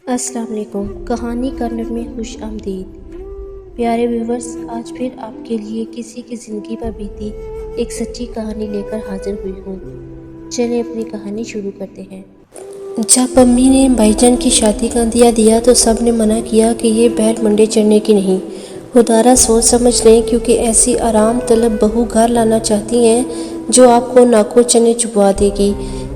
السلام علیکم۔ کہانی کارنر میں خوش آمدید۔ پیارے ویورز، آج پھر آپ کے لیے کسی کی زندگی پر بیتی ایک سچی کہانی لے کر حاضر ہوئی ہوں۔ چلیں اپنی کہانی شروع کرتے ہیں۔ جب امی نے بھائی جان کی شادی کا عندیہ دیا تو سب نے منع کیا کہ یہ بیل منڈے چڑھنے کی نہیں، خودارا سوچ سمجھ لیں، کیونکہ ایسی آرام طلب بہو گھر لانا چاہتی ہیں جو آپ کو ناکو چنے چبوا دے گی۔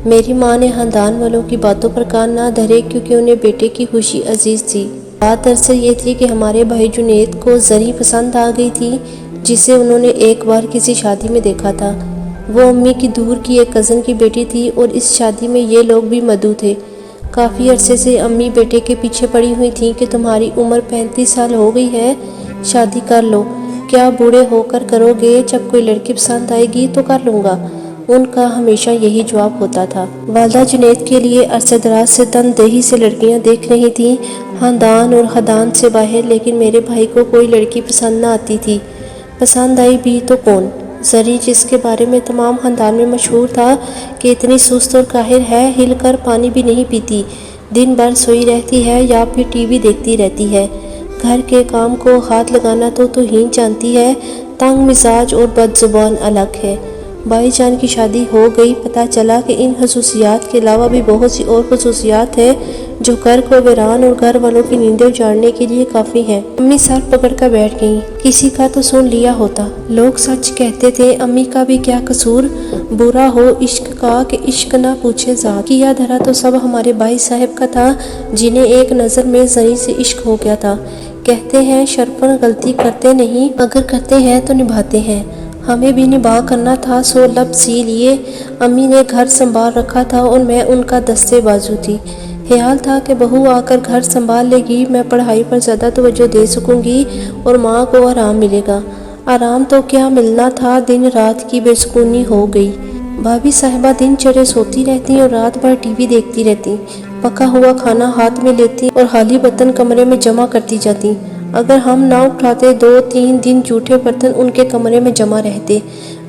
میری ماں نے خاندان والوں کی باتوں پر کان نہ دھرے، کیونکہ انہیں بیٹے کی خوشی عزیز تھی۔ بات دراصل یہ تھی کہ ہمارے بھائی جنید کو زری پسند آ گئی تھی، جسے انہوں نے ایک بار کسی شادی میں دیکھا تھا۔ وہ امی کی دور کی ایک کزن کی بیٹی تھی اور اس شادی میں یہ لوگ بھی مدعو تھے۔ کافی عرصے سے امی بیٹے کے پیچھے پڑی ہوئی تھیں کہ تمہاری عمر 35 سال ہو گئی ہے، شادی کر لو۔ کیا بوڑھے ہو کر کرو گے؟ جب کوئی لڑکی پسند آئے گی تو کر لوں گا، ان کا ہمیشہ یہی جواب ہوتا تھا۔ والدہ جنید کے لیے عرصہ دراز سے تندہی سے لڑکیاں دیکھ رہی تھیں، خاندان اور خدان سے باہر، لیکن میرے بھائی کو کوئی لڑکی پسند نہ آتی تھی۔ پسند آئی بھی تو کون؟ زری، جس کے بارے میں تمام خاندان میں مشہور تھا کہ اتنی سست اور قاہر ہے، ہل کر پانی بھی نہیں پیتی، دن بھر سوئی رہتی ہے یا پھر ٹی وی دیکھتی رہتی ہے، گھر کے کام کو ہاتھ لگانا تو توہین جانتی ہے، تنگ مزاج اور بد زبان الگ ہے۔ بھائی جان کی شادی ہو گئی۔ پتہ چلا کہ ان خصوصیات کے علاوہ بھی بہت سی اور خصوصیات ہیں جو گھر کو ویران اور گھر والوں کی نیندیں اجاڑنے کے لیے کافی ہیں۔ امی سر پکڑ کر بیٹھ گئیں۔ کسی کا تو سن لیا ہوتا۔ لوگ سچ کہتے تھے، امی کا بھی کیا قصور؟ برا ہو عشق کا کہ عشق نہ پوچھے ذات۔ کیا دھرا تو سب ہمارے بھائی صاحب کا تھا، جنہیں ایک نظر میں زری سے عشق ہو گیا تھا۔ کہتے ہیں شرپن غلطی کرتے نہیں، اگر کرتے ہیں تو نبھاتے ہیں۔ ہمیں بھی نباہ کرنا تھا، سو لب سی لیے۔ امی نے گھر سنبھال رکھا تھا اور میں ان کا دستے بازو تھی۔ خیال تھا کہ بہو آ کر گھر سنبھال لے گی، میں پڑھائی پر زیادہ توجہ دے سکوں گی اور ماں کو آرام ملے گا۔ آرام تو کیا ملنا تھا، دن رات کی بے سکونی ہو گئی۔ بھابھی صاحبہ دن چڑھے سوتی رہتی اور رات بھر ٹی وی دیکھتی رہتی، پکا ہوا کھانا ہاتھ میں لیتی اور خالی برتن کمرے میں جمع کرتی جاتی۔ اگر ہم نہ اٹھاتے 2-3 دن جھوٹے برتن ان کے کمرے میں جمع رہتے۔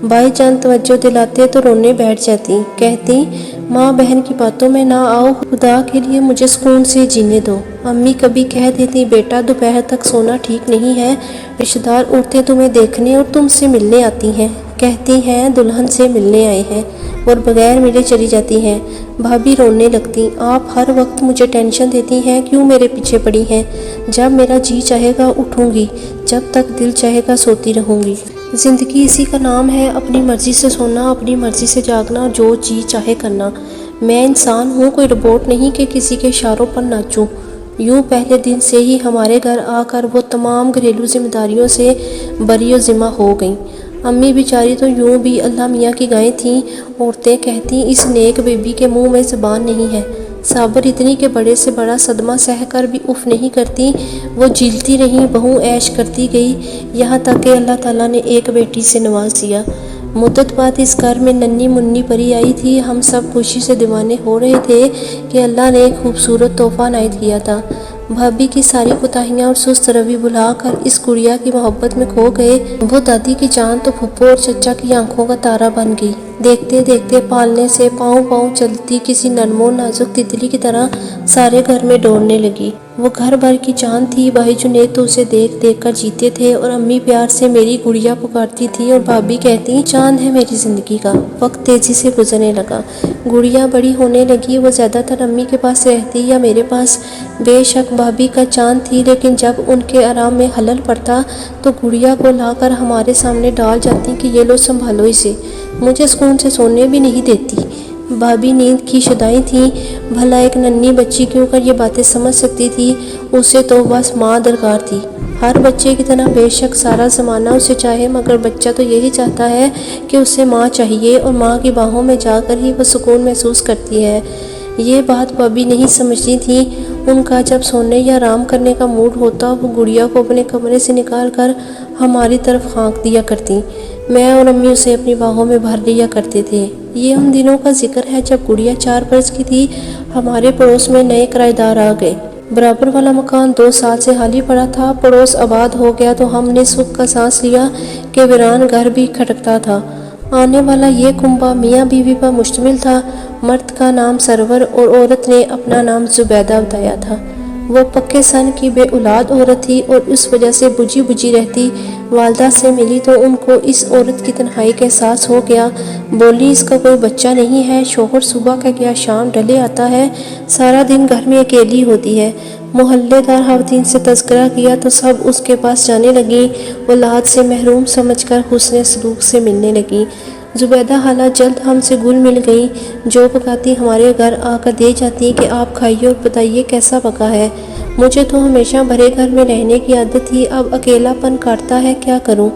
بھائی جان توجہ دلاتے تو رونے بیٹھ جاتی، کہتی ماں بہن کی باتوں میں نہ آؤ، خدا کے لیے مجھے سکون سے جینے دو۔ امی کبھی کہہ دیتی، بیٹا دوپہر تک سونا ٹھیک نہیں ہے، رشتہ دار عورتیں تمہیں دیکھنے اور تم سے ملنے آتی ہیں، کہتی ہیں دلہن سے ملنے آئے ہیں، اور بغیر ملے چلی جاتی ہیں۔ بھابھی رونے لگتی، آپ ہر وقت مجھے ٹینشن دیتی ہیں، کیوں میرے پیچھے پڑی ہیں؟ جب میرا جی چاہے گا اٹھوں گی، جب تک دل چاہے گا سوتی رہوں گی۔ زندگی اسی کا نام ہے، اپنی مرضی سے سونا، اپنی مرضی سے جاگنا، جو جی چاہے کرنا۔ میں انسان ہوں، کوئی روبوٹ نہیں کہ کسی کے اشاروں پر ناچوں۔ یوں پہلے دن سے ہی ہمارے گھر آ کر وہ تمام گھریلو ذمہ داریوں سے بری و ذمہ ہو گئیں۔ امی بیچاری تو یوں بھی اللہ میاں کی گائیں تھیں۔ عورتیں کہتی اس نیک بیبی کے منہ میں زبان نہیں ہے، صابر اتنی کہ بڑے سے بڑا صدمہ سہ کر بھی اف نہیں کرتی۔ وہ جھیلتی رہیں، بہو عیش کرتی گئی، یہاں تک کہ اللہ تعالیٰ نے ایک بیٹی سے نواز دیا۔ مدت بعد اس گھر میں ننھی منی پری آئی تھی۔ ہم سب خوشی سے دیوانے ہو رہے تھے کہ اللہ نے ایک خوبصورت تحفہ عنایت کیا تھا۔ بھابھی کی ساری کوتاہیاں اور سست روی بھلا کر اس گڑیا کی محبت میں کھو گئے۔ وہ دادی کی جان تو پھپھو اور چچا کی آنکھوں کا تارا بن گئی۔ دیکھتے دیکھتے پالنے سے پاؤں پاؤں چلتی کسی نرم و نازک تتلی کی طرح سارے گھر میں ڈولنے لگی۔ وہ گھر بھر کی جان تھی۔ بھائی جنید تو اسے دیکھ دیکھ کر جیتے تھے اور امی پیار سے میری گڑیا پکارتی تھی اور بھابھی کہتی چاند ہے میری زندگی کا۔ وقت تیزی سے گزرنے لگا، گڑیا بڑی ہونے لگی۔ وہ زیادہ تر امی کے پاس رہتی یا میرے پاس۔ بے شک بھابھی کا چاند تھی، لیکن جب ان کے آرام میں خلل پڑتا تو گڑیا کو لا کر ہمارے سامنے ڈال جاتی کہ یہ لو سنبھالو اسے، مجھے سکون سے سونے بھی نہیں دیتی۔ بھابھی نیند کی شدائیں تھیں، بھلا ایک ننھی بچی کیوں کر یہ باتیں سمجھ سکتی تھی؟ اسے تو بس ماں درکار تھی، ہر بچے کی طرح۔ بے شک سارا زمانہ اسے چاہے، مگر بچہ تو یہی چاہتا ہے کہ اسے ماں چاہیے، اور ماں کی باہوں میں جا کر ہی وہ سکون محسوس کرتی ہے۔ یہ بات بھابھی نہیں سمجھتی تھی۔ ان کا جب سونے یا آرام کرنے کا موڈ ہوتا، وہ گڑیا کو اپنے کمرے سے نکال کر ہماری طرف ہانک دیا کرتی۔ میں اور امی اسے اپنی باہوں میں بھر لیا کرتے تھے۔ یہ ان دنوں کا ذکر ہے جب گڑیا 4 برس کی تھی۔ ہمارے پڑوس میں نئے کرایہ دار آ گئے۔ برابر والا مکان 2 سال سے خالی پڑا تھا۔ پڑوس آباد ہو گیا تو ہم نے سکھ کا سانس لیا کہ ویران گھر بھی کھٹکتا تھا۔ آنے والا یہ کنبہ میاں بیوی پر مشتمل تھا۔ مرد کا نام سرور اور عورت نے اپنا نام زبیدہ بتایا تھا۔ وہ پکے سن کی بے اولاد عورت تھی اور اس وجہ سے بجھی بجھی رہتی۔ والدہ سے ملی تو ان کو اس عورت کی تنہائی کا احساس ہو گیا۔ بولی اس کا کوئی بچہ نہیں ہے، شوہر صبح کا گیا شام ڈلے آتا ہے، سارا دن گھر میں اکیلی ہوتی ہے۔ محلے دار خواتین سے تذکرہ کیا تو سب اس کے پاس جانے لگیں، اولاد سے محروم سمجھ کر حسن سلوک سے ملنے لگیں۔ زبیدہ خالہ جلد ہم سے گل مل گئیں، جو پکاتی ہمارے گھر آ کر دے جاتی کہ آپ کھائیے اور بتائیے کیسا پکا ہے۔ مجھے تو ہمیشہ بھرے گھر میں رہنے کی عادت تھی، اب اکیلا پن کاٹتا ہے، کیا کروں؟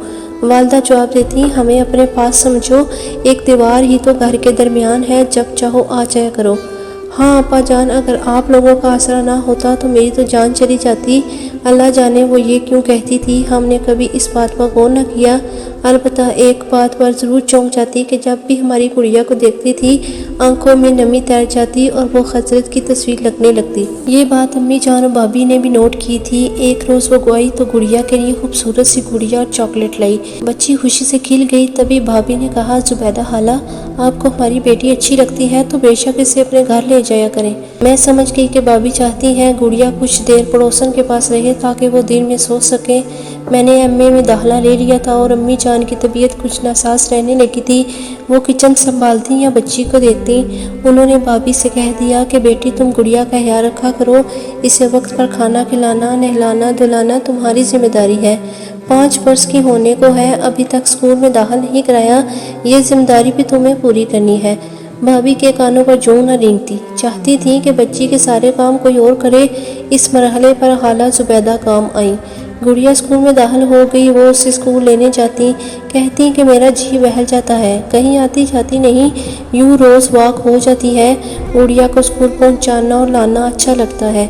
والدہ جواب دیتی، ہمیں اپنے پاس سمجھو، ایک دیوار ہی تو گھر کے درمیان ہے، جب چاہو آ جایا کرو۔ ہاں اپا جان، اگر آپ لوگوں کا آسرا نہ ہوتا تو میری تو جان چلی جاتی۔ اللہ جانے وہ یہ کیوں کہتی تھی، ہم نے کبھی اس بات پر غور نہ کیا۔ البتہ ایک بات پر ضرور چونک جاتی کہ جب بھی ہماری گڑیا کو دیکھتی تھی آنکھوں میں نمی تیر جاتی اور وہ حضرت کی تصویر لگنے لگتی۔ یہ بات امی جان اور بھابھی نے بھی نوٹ کی تھی۔ ایک روز وہ گئی تو گڑیا کے لیے خوبصورت سی گڑیا اور چاکلیٹ لائی۔ بچی خوشی سے کھل گئی۔ تبھی بھابھی نے کہا، زبیدہ خالہ آپ کو ہماری بیٹی اچھی لگتی ہے تو بے شک اسے اپنے گھر لے جایا کریں۔ میں سمجھ گئی کہ بھابھی چاہتی ہیں گڑیا کچھ دیر پڑوسن کے پاس رہے تاکہ وہ دن میں سو سکے۔ میں نے ایم اے میں داخلہ لے لیا تھا اور امی جان کی طبیعت کچھ ناساز رہنے لگی تھی، وہ کچن سنبھالتی یا بچی کو دیکھتی۔ انہوں نے بھابھی سے کہہ دیا کہ بیٹی تم گڑیا کا خیال رکھا کرو، اسے وقت پر کھانا کھلانا، نہلانا دھلانا تمہاری ذمہ داری ہے۔ 5 برس کی ہونے کو ہے، ابھی تک اسکول میں داخل نہیں کرایا، یہ ذمہ داری بھی تمہیں پوری کرنی ہے۔ بھابھی کے کانوں پر جوں نہ رینگتی، چاہتی تھی کہ بچی کے سارے کام کوئی اور کرے۔ اس مرحلے پر خالہ زبیدہ کام آئیں۔ گڑیا اسکول میں داخل ہو گئی، وہ اسے اسکول لینے جاتی، کہتی کہ میرا جی بہل جاتا ہے، کہیں آتی جاتی نہیں، یوں روز واک ہو جاتی ہے، گڑیا کو اسکول پہنچانا اور لانا اچھا لگتا ہے۔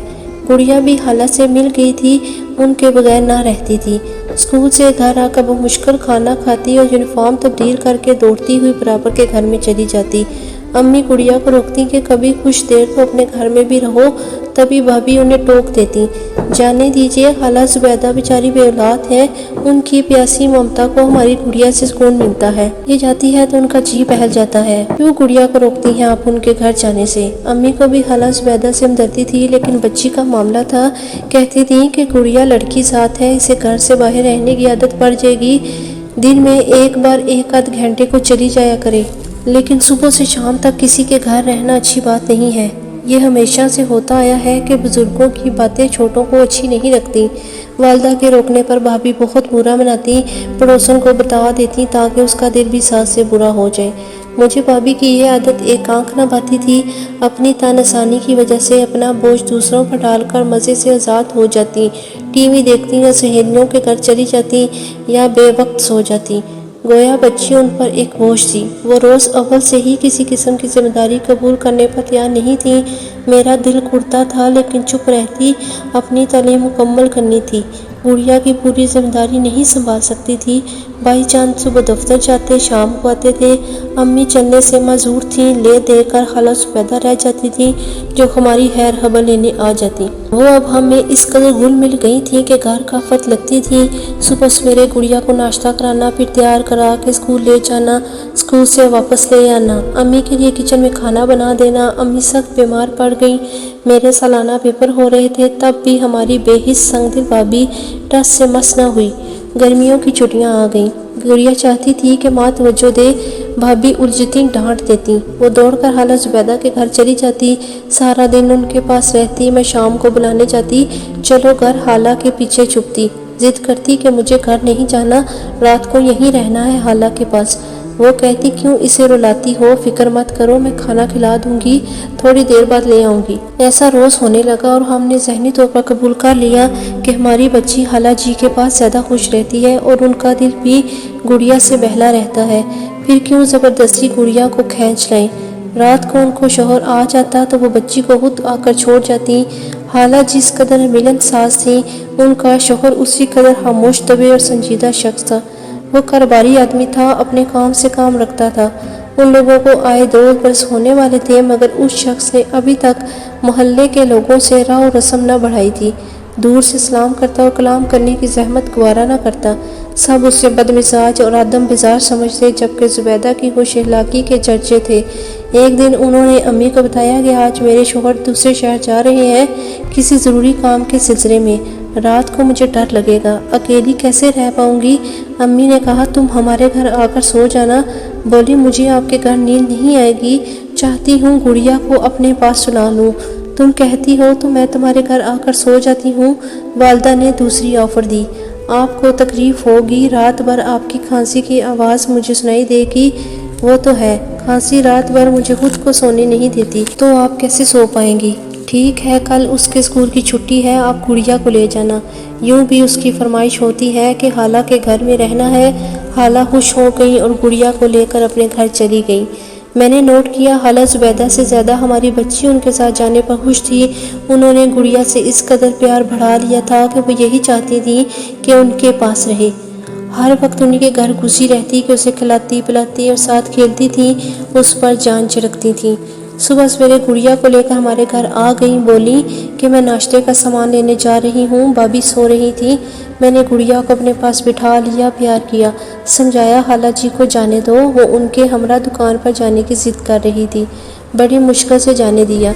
گڑیا بھی خالہ سے مل گئی تھی، ان کے بغیر نہ رہتی تھی۔ اسکول سے گھر آ کر وہ مشکل کھانا کھاتی اور یونیفارم تبدیل کر کے دوڑتی ہوئی برابر کے گھر میں چلی جاتی۔ امی گڑیا کو روکتی کہ کبھی کچھ دیر تو اپنے گھر میں بھی رہو، تبھی بھابھی انہیں ٹوک دیتی، جانے دیجیے خالہ زبیدہ بیچاری بے اولاد ہے، ان کی پیاسی ممتا کو ہماری گڑیا سے سکون ملتا ہے، یہ جاتی ہے تو ان کا جی بہل جاتا ہے، کیوں گڑیا کو روکتی ہیں آپ ان کے گھر جانے سے؟ امی کو بھی خالہ زبیدہ سے ہمدردی تھی، لیکن بچی کا معاملہ تھا، کہتی تھی کہ گڑیا لڑکی ساتھ ہے، اسے گھر سے باہر رہنے کی عادت پڑ جائے گی، دن میں ایک بار 1 آدھ گھنٹے کو چلی جایا کرے، لیکن صبح سے شام تک کسی کے گھر رہنا اچھی بات نہیں ہے۔ یہ ہمیشہ سے ہوتا آیا ہے کہ بزرگوں کی باتیں چھوٹوں کو اچھی نہیں لگتی۔ والدہ کے روکنے پر بھابھی بہت برا مناتی، پڑوسن کو بتا دیتی تاکہ اس کا دل بھی ساز سے برا ہو جائے۔ مجھے بھابھی کی یہ عادت ایک آنکھ نہ بھاتی تھی، اپنی تن آسانی کی وجہ سے اپنا بوجھ دوسروں پر ڈال کر مزے سے آزاد ہو جاتی، ٹی وی دیکھتی یا سہیلیوں کے گھر چلی جاتی یا بے وقت سو جاتی، گویا بچی ان پر ایک بوجھ تھی۔ وہ روز اول سے ہی کسی قسم کی ذمہ داری قبول کرنے پر تیار نہیں تھی۔ میرا دل کرتا تھا لیکن چپ رہتی، اپنی تعلیم مکمل کرنی تھی، گڑیا کی پوری ذمہ داری نہیں سنبھال سکتی تھی۔ بھائی جان صبح دفتر جاتے، شام کو آتے تھے، امی چلنے سے معذور تھیں، لے دے کر خالہ زبیدہ رہ جاتی تھی جو ہماری خیر خبر لینے آ جاتی۔ وہ اب ہمیں اس قدر گھل مل گئی تھی کہ گھر کا فت لگتی تھی۔ صبح سویرے گڑیا کو ناشتہ کرانا، پھر تیار کرا کے اسکول لے جانا، اسکول سے واپس لے آنا، امی کے لیے کچن میں کھانا بنا دینا۔ امی سخت بیمار پڑ گئیں، میرے سالانہ پیپر ہو رہے تھے، تب بھی ہماری بے حس سنگ دل بھابھی ٹس سے مس نہ ہوئی۔ گرمیوں کی چھٹیاں آ گئیں، گڑیا چاہتی تھی کہ ماں توجہ دے، بھابھی الجھتی ڈانٹ دیتی، وہ دوڑ کر خالہ زبیدہ کے گھر چلی جاتی، سارا دن ان کے پاس رہتی، میں شام کو بلانے جاتی، چلو گھر، خالہ کے پیچھے چھپتی، ضد کرتی کہ مجھے گھر نہیں جانا، رات کو یہیں رہنا ہے خالہ کے پاس۔ وہ کہتی کیوں اسے رلاتی ہو، فکر مت کرو، میں کھانا کھلا دوں گی، تھوڑی دیر بعد لے آؤں گی۔ ایسا روز ہونے لگا اور ہم نے ذہنی طور پر قبول کر لیا کہ ہماری بچی خالہ جی کے پاس زیادہ خوش رہتی ہے اور ان کا دل بھی گڑیا سے بہلا رہتا ہے، پھر کیوں زبردستی گڑیا کو کھینچ لائیں۔ رات کو ان کو شوہر آ جاتا تو وہ بچی کو خود آ کر چھوڑ جاتی۔ خالہ جس قدر ملن ساز تھیں، ان کا شوہر اسی قدر خاموش طبع اور سنجیدہ شخص تھا۔ وہ کاروباری آدمی تھا، اپنے کام سے کام رکھتا تھا۔ ان لوگوں کو آئے 2 برس ہونے والے تھے، مگر اس شخص نے ابھی تک محلے کے لوگوں سے راہ و رسم نہ بڑھائی تھی، دور سے سلام کرتا اور کلام کرنے کی زحمت گوارا نہ کرتا۔ سب اسے بدمزاج اور آدم بزار سمجھتے، جبکہ زبیدہ کی خوش اخلاقی کے چرچے تھے۔ ایک دن انہوں نے امی کو بتایا کہ آج میرے شوہر دوسرے شہر جا رہے ہیں کسی ضروری کام کے سلسلے میں، رات کو مجھے ڈر لگے گا، اکیلی کیسے رہ پاؤں گی۔ امی نے کہا تم ہمارے گھر آ کر سو جانا۔ بولی مجھے آپ کے گھر نیند نہیں آئے گی، چاہتی ہوں گڑیا کو اپنے پاس سلا لوں، تم کہتی ہو تو میں تمہارے گھر آ کر سو جاتی ہوں۔ والدہ نے دوسری آفر دی، آپ کو تکلیف ہوگی، رات بھر آپ کی کھانسی کی آواز مجھے سنائی دے گی۔ وہ تو ہے، کھانسی رات بھر مجھے خود کو سونے نہیں دیتی، تو آپ کیسے سو پائیں گی؟ ٹھیک ہے، کل اس کے اسکول کی چھٹی ہے، آپ گڑیا کو لے جانا۔ یوں بھی اس کی فرمائش ہوتی ہے کہ خالہ کے گھر میں رہنا ہے۔ خالہ خوش ہو گئی اور گڑیا کو لے کر اپنے گھر چلی گئی۔ میں نے نوٹ کیا خالہ زبیدہ سے زیادہ ہماری بچی ان کے ساتھ جانے پر خوش تھی۔ انہوں نے گڑیا سے اس قدر پیار بڑھا لیا تھا کہ وہ یہی چاہتی تھی کہ ان کے پاس رہے، ہر وقت ان کے گھر گھسی رہتی کہ اسے کھلاتی پلاتی اور ساتھ کھیلتی تھی، اس پر جان چھڑکتی تھی۔ صبح سویرے گڑیا کو لے کر ہمارے گھر آ گئی، بولی کہ میں ناشتے کا سامان لینے جا رہی ہوں۔ بھابھی سو رہی تھی، میں نے گڑیا کو اپنے پاس بٹھا لیا، پیار کیا، سمجھایا خالہ جی کو جانے دو، وہ ان کے ہمراہ دکان پر جانے کی ضد کر رہی تھی، بڑی مشکل سے جانے دیا۔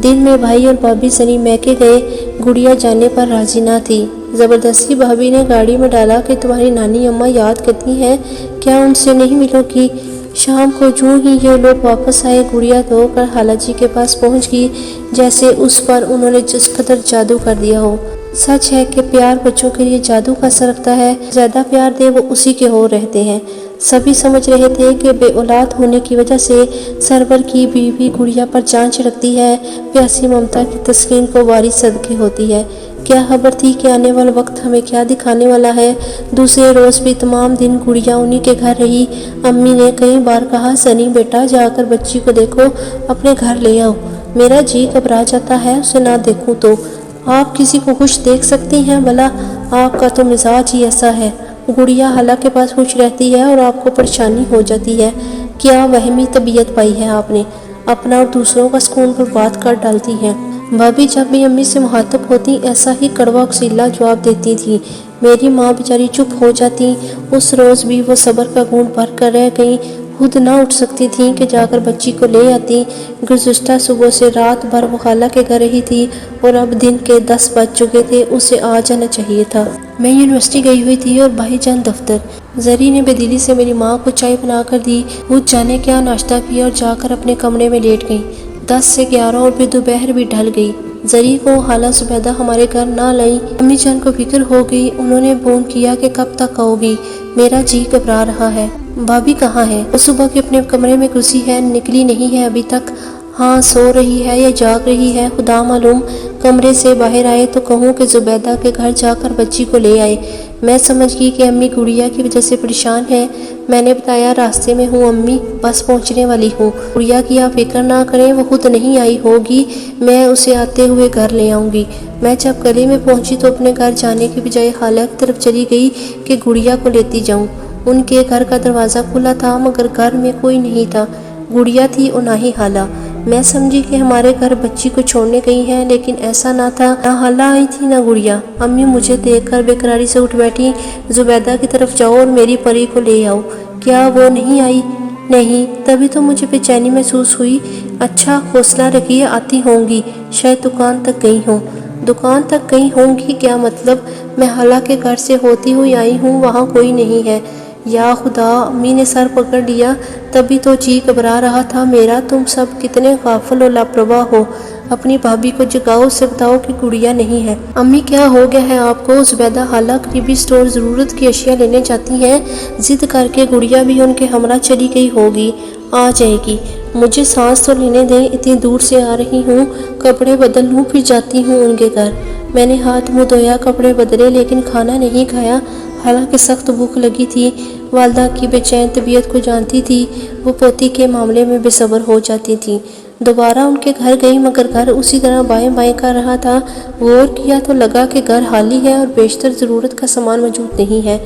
دن میں بھائی اور بھابھی سنی میکے گئے، گڑیا جانے پر راضی نہ تھی۔ زبردستی بھابھی نے گاڑی میں ڈالا کہ تمہاری نانی اماں یاد کرتی ہیں کیا، ان سے نہیں ملو گی؟ شام کو جوں ہی یہ لوگ واپس آئے، گڑیا دھو کر خالہ جی کے پاس پہنچ گئی، جیسے اس پر انہوں نے جس قدر جادو کر دیا ہو۔ سچ ہے کہ پیار بچوں کے لیے جادو کا اثر رکھتا ہے، زیادہ پیار دے وہ اسی کے ہو رہتے ہیں۔ سبھی سمجھ رہے تھے کہ بے اولاد ہونے کی وجہ سے سرور کی بیوی گڑیا پر جان چھڑکتی ہے، پیاسی ممتا کی تسکین کو واری صدقے ہوتی ہے۔ کیا خبر تھی کہ آنے والا وقت ہمیں کیا دکھانے والا ہے۔ دوسرے روز بھی تمام دن گڑیا انہی کے گھر رہی۔ امی نے کئی بار کہا سنی بیٹا جا کر بچی کو دیکھو، اپنے گھر لے آؤ، میرا جی گھبرا جاتا ہے اسے نہ دیکھوں تو۔ آپ کسی کو خوش دیکھ سکتی ہیں بھلا، آپ کا تو مزاج ہی ایسا ہے۔ گڑیا خالہ کے پاس خوش رہتی ہے اور آپ کو پریشانی ہو جاتی ہے۔ کیا وہمی طبیعت پائی ہے آپ نے، اپنا اور دوسروں کا سکون برباد کر ڈالتی ہیں۔ بھابھی جب بھی امی سے مخاطب ہوتی ایسا ہی کڑوا اکسیلا جواب دیتی تھی۔ میری ماں بیچاری چپ ہو جاتی۔ اس روز بھی وہ صبر کا گھونٹ بھر کر رہ گئی، خود نہ اٹھ سکتی تھی کہ جا کر بچی کو لے آتی۔ گزشتہ صبح سے رات بھر وہ خالہ کے گھر رہی تھی اور اب دن کے 10 بج چکے تھے، اسے آ جانا چاہیے تھا۔ میں یونیورسٹی گئی ہوئی تھی اور بھائی جان دفتر۔ زری نے بے دلی سے میری ماں کو چائے بنا کر دی، وہ جانے کیا ناشتہ کیا اور جا کر اپنے کمرے میں لیٹ گئی۔ 10 سے 11 اور پھر دوپہر بھی ڈھل گئی۔ زری کو خالہ زبیدہ ہمارے گھر نہ لائی۔ امی جان کو فکر ہو گئی، انہوں نے فون کیا کہ کب تک آؤ گی، میرا جی گھبرا رہا ہے۔ بھابھی کہاں ہے؟ وہ صبح کے اپنے کمرے میں گھسی ہے، نکلی نہیں ہے ابھی تک۔ ہاں سو رہی ہے یا جاگ رہی ہے خدا معلوم۔ کمرے سے باہر آئے تو کہوں کہ زبیدہ کے گھر جا کر بچی کو لے آئے۔ میں سمجھ گئی کہ امی گڑیا کی وجہ سے پریشان ہے۔ میں نے بتایا راستے میں ہوں امی، بس پہنچنے والی ہوں، گڑیا کی آپ فکر نہ کریں، وہ خود نہیں آئی ہوگی، میں اسے آتے ہوئے گھر لے آؤں گی۔ میں جب گلی میں پہنچی تو اپنے گھر جانے کی بجائے خالہ کی طرف چلی گئی کہ گڑیا کو لیتی جاؤں۔ ان کے گھر کا دروازہ کھلا تھا مگر گھر میں کوئی نہیں تھا، گڑیا تھی اور نہ ہی خالہ۔ میں سمجھی کہ ہمارے گھر بچی کو چھوڑنے گئی ہیں، لیکن ایسا نہ تھا، نہ خالہ آئی تھی نہ گڑیا۔ امی مجھے دیکھ کر بے قراری سے اٹھ بیٹھی، زبیدہ کی طرف جاؤ اور میری پری کو لے آؤ۔ کیا وہ نہیں آئی؟ نہیں، تبھی تو مجھے بے چینی محسوس ہوئی۔ اچھا حوصلہ رکھیے، آتی ہوں گی، شاید دکان تک گئی ہوں۔ دکان تک گئی ہوں گی کیا مطلب؟ میں خالہ کے گھر سے ہوتی ہوئی آئی ہوں، وہاں کوئی نہیں ہے۔ یا خدا، امی نے سر پکڑ لیا، تبھی تو جی گھبرا رہا تھا میرا۔ تم سب کتنے غافل اور لاپرواہ ہو، اپنی بھابھی کو جگاؤ، اسے بتاؤ کہ گڑیا نہیں ہے۔ امی کیا ہو گیا ہے آپ کو؟ زبیدہ خالہ قریبی اسٹور ضرورت کی اشیاء لینے جاتی ہیں، ضد کر کے گڑیا بھی ان کے ہمراہ چلی گئی ہوگی، آ جائے گی، مجھے سانس تو لینے دیں، اتنی دور سے آ رہی ہوں، کپڑے بدل لوں پھر جاتی ہوں ان کے گھر۔ میں نے ہاتھ منہ دھویا، کپڑے بدلے، لیکن کھانا نہیں کھایا، حالانکہ سخت بھوک لگی تھی۔ والدہ کی بے چین طبیعت کو جانتی تھی، وہ پوتی کے معاملے میں بے صبر ہو جاتی تھی۔ دوبارہ ان کے گھر گئی مگر گھر اسی طرح بائیں بائیں کر رہا تھا۔ غور کیا تو لگا کہ گھر خالی ہے اور بیشتر ضرورت کا سامان موجود نہیں ہے،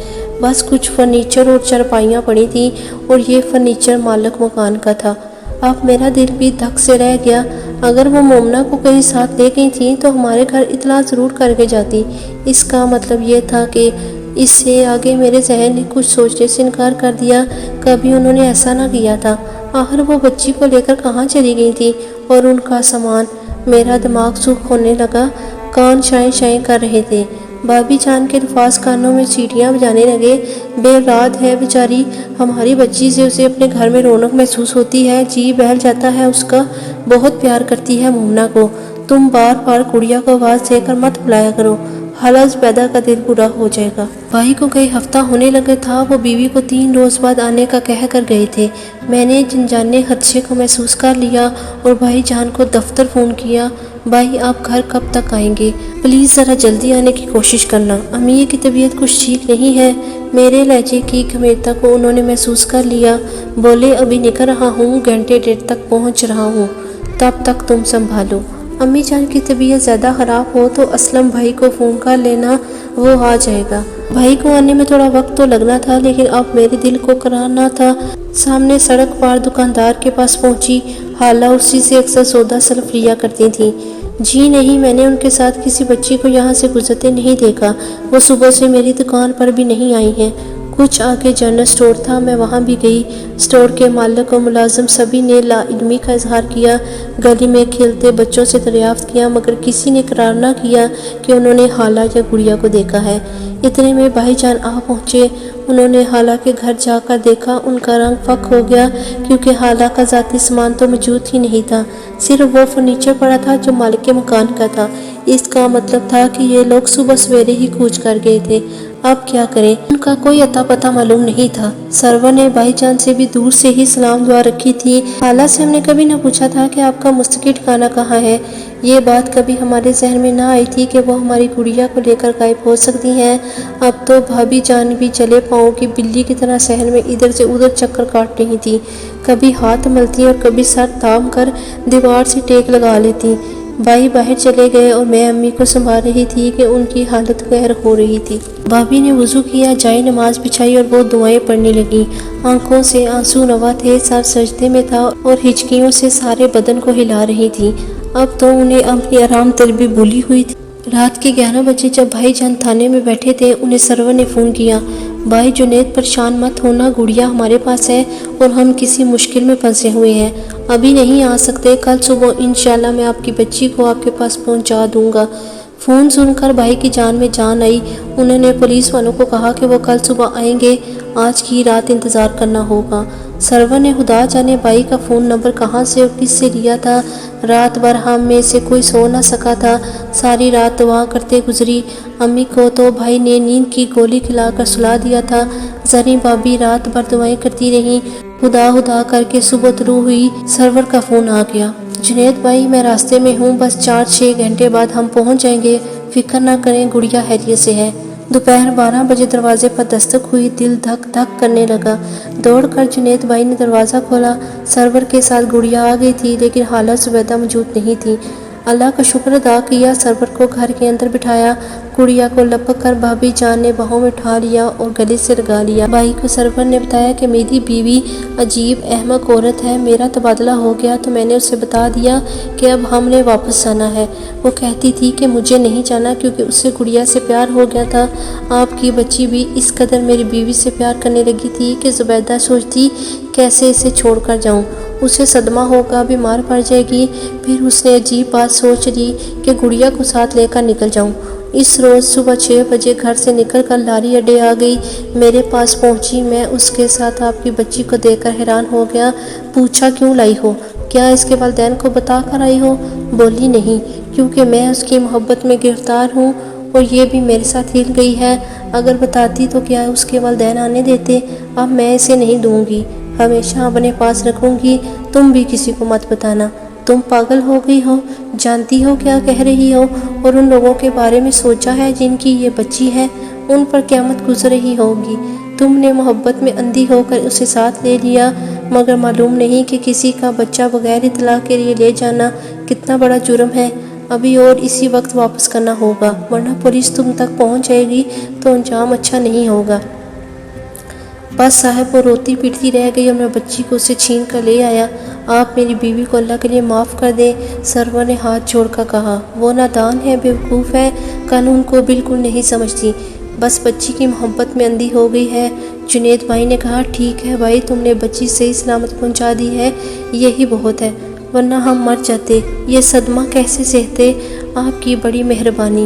بس کچھ فرنیچر اور چارپائیاں پڑی تھیں، اور یہ فرنیچر مالک مکان کا تھا۔ اب میرا دل بھی دھک سے رہ گیا، اگر وہ مومنہ کو کہیں ساتھ لے گئی تھیں تو ہمارے گھر اطلاع ضرور کر کے جاتی۔ اس کا مطلب یہ تھا کہ اس سے آگے میرے ذہن نے کچھ سوچنے سے انکار کر دیا، کبھی انہوں نے ایسا نہ کیا تھا۔ آخر وہ بچی کو لے کر کہاں چلی گئی تھی اور ان کا سامان؟ میرا دماغ سوکھ ہونے لگا، کان شائیں شائیں کر رہے تھے۔ بھابی جان کے الفاظ کانوں میں سیٹیاں بجانے لگے۔ بے اولاد ہے بیچاری، ہماری بچی سے اسے اپنے گھر میں رونق محسوس ہوتی ہے، جی بہل جاتا ہے اس کا، بہت پیار کرتی ہے مومنہ کو۔ تم بار بار گڑیا کو آواز دے کر مت بلایا کرو، خالہ زبیدہ کا دل برا ہو جائے گا۔ بھائی کو کئی ہفتہ ہونے لگے تھا، وہ بیوی کو 3 روز بعد آنے کا کہہ کر گئے تھے۔ میں نے جنجانے خدشے کو محسوس کر لیا اور بھائی جان کو دفتر فون کیا، بھائی آپ گھر کب تک آئیں گے؟ پلیز ذرا جلدی آنے کی کوشش کرنا، امی کی طبیعت کچھ ٹھیک نہیں ہے۔ میرے لہجے کی گمبھیرتا کو انہوں نے محسوس کر لیا، بولے ابھی نکل رہا ہوں، گھنٹے ڈیڑھ تک پہنچ رہا ہوں، تب تک تم سنبھالو۔ امی جان کی طبیعت زیادہ خراب ہو تو اسلم بھائی کو فون کر لینا، وہ آ جائے گا۔ بھائی کو آنے میں تھوڑا وقت تو لگنا تھا، لیکن اب میرے دل کو قرار نہ تھا۔ سامنے سڑک پار دکاندار کے پاس پہنچی، خالہ اسی سے اکثر سودا سلف لیا کرتی تھیں۔ جی نہیں، میں نے ان کے ساتھ کسی بچی کو یہاں سے گزرتے نہیں دیکھا، وہ صبح سے میری دکان پر بھی نہیں آئی ہیں۔ کچھ آگے جنرل سٹور تھا، میں وہاں بھی گئی۔ سٹور کے مالک اور ملازم سبھی نے لا علمی کا اظہار کیا، گلی میں کھیلتے بچوں سے دریافت کیا، مگر کسی نے اقرار نہ کیا کہ انہوں نے خالہ یا گڑیا کو دیکھا ہے۔ اتنے میں بھائی جان آ پہنچے، انہوں نے خالہ کے گھر جا کر دیکھا، ان کا رنگ فک ہو گیا، کیونکہ خالہ کا ذاتی سامان تو موجود ہی نہیں تھا، صرف وہ فرنیچر پڑا تھا جو مالک کے مکان کا تھا۔ اس کا مطلب تھا کہ یہ لوگ صبح سویرے ہی کوچ کر گئے تھے۔ اب کیا کریں، ان کا کوئی اتا پتہ معلوم نہیں تھا۔ سرور نے بھائی جان سے بھی دور سے ہی سلام دعا رکھی تھی۔ خالہ سے ہم نے کبھی نہ پوچھا تھا کہ آپ کا مستقل ٹھکانہ کہاں ہے، یہ بات کبھی ہمارے ذہن میں نہ آئی تھی کہ وہ ہماری گڑیا کو لے کر غائب ہو سکتی ہیں۔ اب تو بھابی جان بھی چلے پاؤں کی بلی کی طرح صحن میں ادھر سے ادھر چکر کاٹ رہی تھی، کبھی ہاتھ ملتی اور کبھی سر تھام کر دیوار سے ٹیک لگا لیتی۔ بھائی باہر چلے گئے اور میں امی کو سنبھال رہی تھی کہ ان کی حالت قہر ہو رہی تھی۔ بھابی نے وضو کیا، جائے نماز بچھائی اور وہ دعائیں پڑھنے لگی۔ آنکھوں سے آنسو روا تھے، سر سجدے میں تھا اور ہچکیوں سے سارے بدن کو ہلا رہی تھی۔ اب تو انہیں اپنی آرام طلبی بھولی ہوئی تھی۔ رات کے 11 بجے جب بھائی جان تھانے میں بیٹھے تھے، انہیں سرور نے فون کیا، بھائی جنید پریشان مت ہونا، گڑیا ہمارے پاس ہے اور ہم کسی مشکل میں پھنسے ہوئے ہیں، ابھی نہیں آ سکتے، کل صبح انشاءاللہ میں آپ کی بچی کو آپ کے پاس پہنچا دوں گا۔ فون سن کر بھائی کی جان میں جان آئی۔ انہوں نے پولیس والوں کو کہا کہ وہ کل صبح آئیں گے، آج کی رات انتظار کرنا ہوگا۔ سرور نے خدا جانے بھائی کا فون نمبر کہاں سے اور کس سے لیا تھا۔ رات بھر ہم میں سے کوئی سو نہ سکا تھا، ساری رات دعا کرتے گزری۔ امی کو تو بھائی نے نیند کی گولی کھلا کر سلا دیا تھا، زریں بھابی رات بھر دعائیں کرتی رہیں، خدا خدا کر کے صبح طلوع ہوئی۔ سرور کا فون آ گیا، جنید بھائی میں راستے میں ہوں، بس 4-6 گھنٹے بعد ہم پہنچ جائیں گے، فکر نہ کریں، گڑیا خیریت سے ہے۔ دوپہر 12 بجے دروازے پر دستک ہوئی، دل دھک دھک کرنے لگا۔ دوڑ کر جنید بھائی نے دروازہ کھولا، سرور کے ساتھ گڑیا آ گئی تھی، لیکن خالہ زبیدہ موجود نہیں تھی۔ اللہ کا شکر ادا کیا، سرور کو گھر کے اندر بٹھایا، گڑیا کو لپک کر بھابی جان نے باہوں میں اٹھا لیا اور گلے سے لگا لیا۔ بھائی کو سرور نے بتایا کہ میری بیوی عجیب احمق عورت ہے، میرا تبادلہ ہو گیا تو میں نے اسے بتا دیا کہ اب ہم نے واپس جانا ہے۔ وہ کہتی تھی کہ مجھے نہیں جانا کیونکہ اسے گڑیا سے پیار ہو گیا تھا۔ آپ کی بچی بھی اس قدر میری بیوی سے پیار کرنے لگی تھی کہ زبیدہ سوچتی کیسے اسے چھوڑ کر جاؤں، اسے صدمہ ہوگا، بیمار پڑ جائے گی۔ پھر اس نے عجیب بات سوچ لی کہ گڑیا کو ساتھ لے کر نکل جاؤں۔ اس روز صبح 6 بجے گھر سے نکل کر لاری اڈے آ گئی، میرے پاس پہنچی، میں اس کے ساتھ آپ کی بچی کو دیکھ کر حیران ہو گیا۔ پوچھا کیوں لائی ہو، کیا اس کے والدین کو بتا کر آئی ہو؟ بولی نہیں، کیونکہ میں اس کی محبت میں گرفتار ہوں اور یہ بھی میرے ساتھ ہل گئی ہے، اگر بتاتی تو کیا اس کے والدین آنے دیتے؟ اب میں اسے نہیں دوں گی، ہمیشہ اپنے پاس رکھوں گی، تم بھی کسی کو مت بتانا۔ تم پاگل ہو گئی ہو، جانتی ہو کیا کہہ رہی ہو، اور ان لوگوں کے بارے میں سوچا ہے جن کی یہ بچی ہے، ان پر قیامت گزر رہی ہوگی۔ تم نے محبت میں اندھی ہو کر اسے ساتھ لے لیا، مگر معلوم نہیں کہ کسی کا بچہ بغیر اطلاع کے لیے لے جانا کتنا بڑا جرم ہے۔ ابھی اور اسی وقت واپس کرنا ہوگا، ورنہ پولیس تم تک پہنچ جائے گی تو انجام اچھا نہیں ہوگا۔ بس صاحب، وہ روتی پیٹتی رہ گئی اور میں بچی کو اسے چھین کر لے آیا۔ آپ میری بیوی کو اللہ کے لیے معاف کر دیں، سرور نے ہاتھ جوڑ کر کہا۔ وہ نادان ہے، بیوقوف ہے، قانون کو بالکل نہیں سمجھتی۔ بس بچی کی محبت میں اندھی ہو گئی ہے۔ جنید بھائی نے کہا ٹھیک ہے بھائی، تم نے بچی صحیح سلامت پہنچا دی ہے، یہی بہت ہے، ورنہ ہم مر جاتے، یہ صدمہ کیسے سہتے۔ آپ کی بڑی مہربانی۔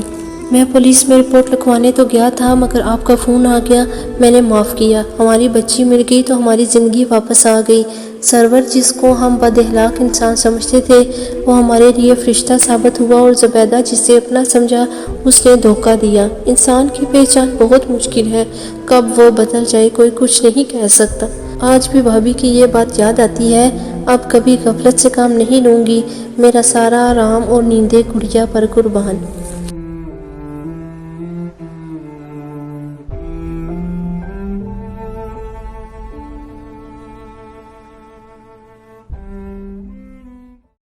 میں پولیس میں رپورٹ لکھوانے تو گیا تھا مگر آپ کا فون آ گیا، میں نے معاف کیا، ہماری بچی مل گئی تو ہماری زندگی واپس آ گئی۔ سرور جس کو ہم بد اخلاق انسان سمجھتے تھے وہ ہمارے لیے فرشتہ ثابت ہوا، اور زبیدہ جسے اپنا سمجھا اس نے دھوکہ دیا۔ انسان کی پہچان بہت مشکل ہے، کب وہ بدل جائے کوئی کچھ نہیں کہہ سکتا۔ آج بھی بھابھی کی یہ بات یاد آتی ہے، اب کبھی غفلت سے کام نہیں لوں گی، میرا سارا آرام اور نیندیں گڑیا پر قربان۔